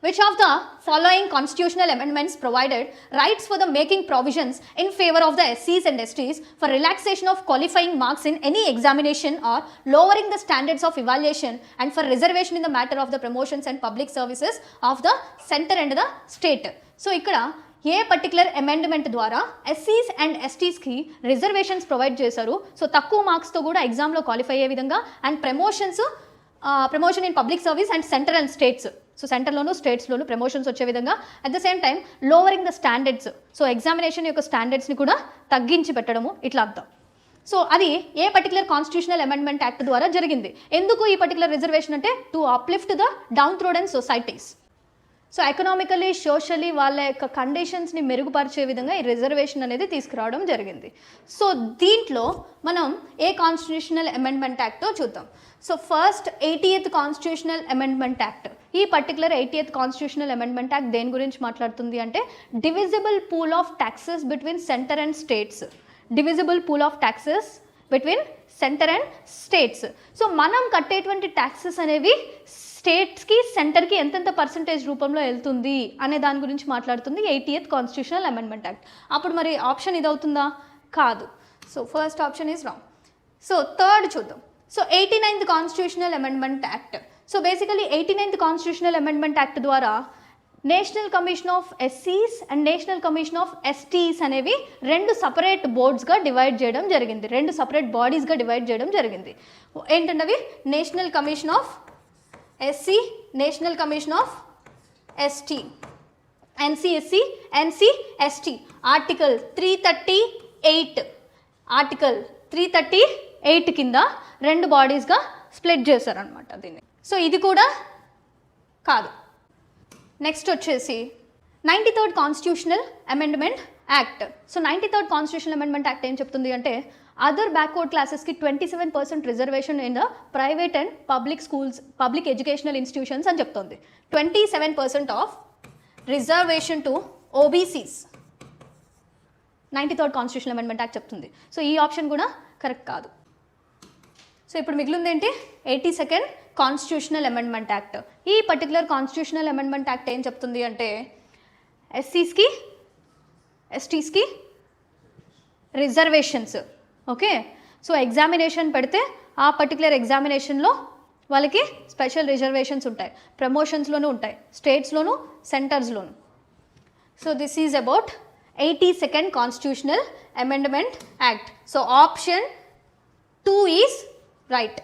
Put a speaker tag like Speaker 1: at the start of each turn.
Speaker 1: Which of the following constitutional amendments provided rights for the making provisions in favor of the SCs and STs for relaxation of qualifying marks in any examination or lowering the standards of evaluation and for reservation in the matter of the promotions and public services of the center and the state? So ikkada a particular amendment ద్వారా ఎస్సీస్ and ఎస్టీస్కి reservations provide చేశారు. So తక్కువ మార్క్స్తో కూడా ఎగ్జామ్లో qualify అయ్యే విధంగా and promotion in public service and center and states. So సెంటర్లోను స్టేట్స్లోను ప్రమోషన్స్ వచ్చే విధంగా at the same time lowering the standards. So examination యొక్క స్టాండర్డ్స్ని కూడా తగ్గించి పెట్టడము ఇట్లా అర్థం. సో అది a particular constitutional amendment act ద్వారా జరిగింది. ఎందుకు ఈ పర్టికులర్ రిజర్వేషన్ అంటే to uplift the down థ్రోడెన్ societies. So economically socially వాళ్ళ యొక్క కండిషన్స్ని మెరుగుపరిచే విధంగా ఈ రిజర్వేషన్ అనేది తీసుకురావడం జరిగింది. సో దీంట్లో మనం ఏ కాన్స్టిట్యూషనల్ అమెండ్మెంట్ యాక్టో చూద్దాం. So first 80th constitutional amendment act. ఈ particular 80th constitutional amendment act దేని గురించి మాట్లాడుతుంది అంటే divisible pool of taxes between center and states. Divisible pool of taxes between center and states. So మనం కట్టేటువంటి ట్యాక్సెస్ అనేవి స్టేట్స్కి సెంటర్కి ఎంతెంత పర్సంటేజ్ రూపంలో వెళ్తుంది అనే దాని గురించి మాట్లాడుతుంది 80th కాన్స్టిట్యూషనల్ అమెండ్మెంట్ యాక్ట్. అప్పుడు మరి ఆప్షన్ ఇది అవుతుందా? కాదు. So first option is wrong. So third చూద్దాం. So 89th constitutional amendment act. So basically 89th constitutional amendment act ద్వారా నేషనల్ కమిషన్ ఆఫ్ ఎస్సీస్ and national commission of STs అనేవి రెండు సపరేట్ బోర్డ్స్గా డివైడ్ చేయడం జరిగింది. రెండు సపరేట్ బాడీస్గా డివైడ్ చేయడం జరిగింది. ఏంటంటే national commission of SC, national commission of ST, NCSC, NCST. Article 338 కింద రెండు బాడీస్గా స్ప్లిట్ చేశారనమాట దీన్ని. సో ఇది కూడా కాదు. నెక్స్ట్ వచ్చేసి 93rd constitutional amendment act. So 93rd constitutional amendment act ఏం చెప్తుంది అంటే అదర్ బ్యాక్వర్డ్ క్లాసెస్కి 27% reservation in the private and public schools, public educational institutions అని చెప్తుంది. 27% of reservation to OBCs 93rd constitutional amendment act చెప్తుంది. సో ఈ option కూడా correct కాదు. సో ఇప్పుడు మిగిలింది ఏంటి? 82nd constitutional amendment act. ఈ పర్టికులర్ కాన్స్టిట్యూషనల్ అమెండ్మెంట్ యాక్ట్ ఏం చెప్తుంది అంటే ఎస్సీస్కి, ఎస్టీస్కి రిజర్వేషన్స్. ఓకే. సో ఎగ్జామినేషన్ పెడితే ఆ పర్టికులర్ ఎగ్జామినేషన్లో వాళ్ళకి స్పెషల్ రిజర్వేషన్స్ ఉంటాయి. ప్రమోషన్స్లోనూ ఉంటాయి, స్టేట్స్లోను సెంటర్స్లోను. So this is about 82nd constitutional amendment act. So option 2 is right.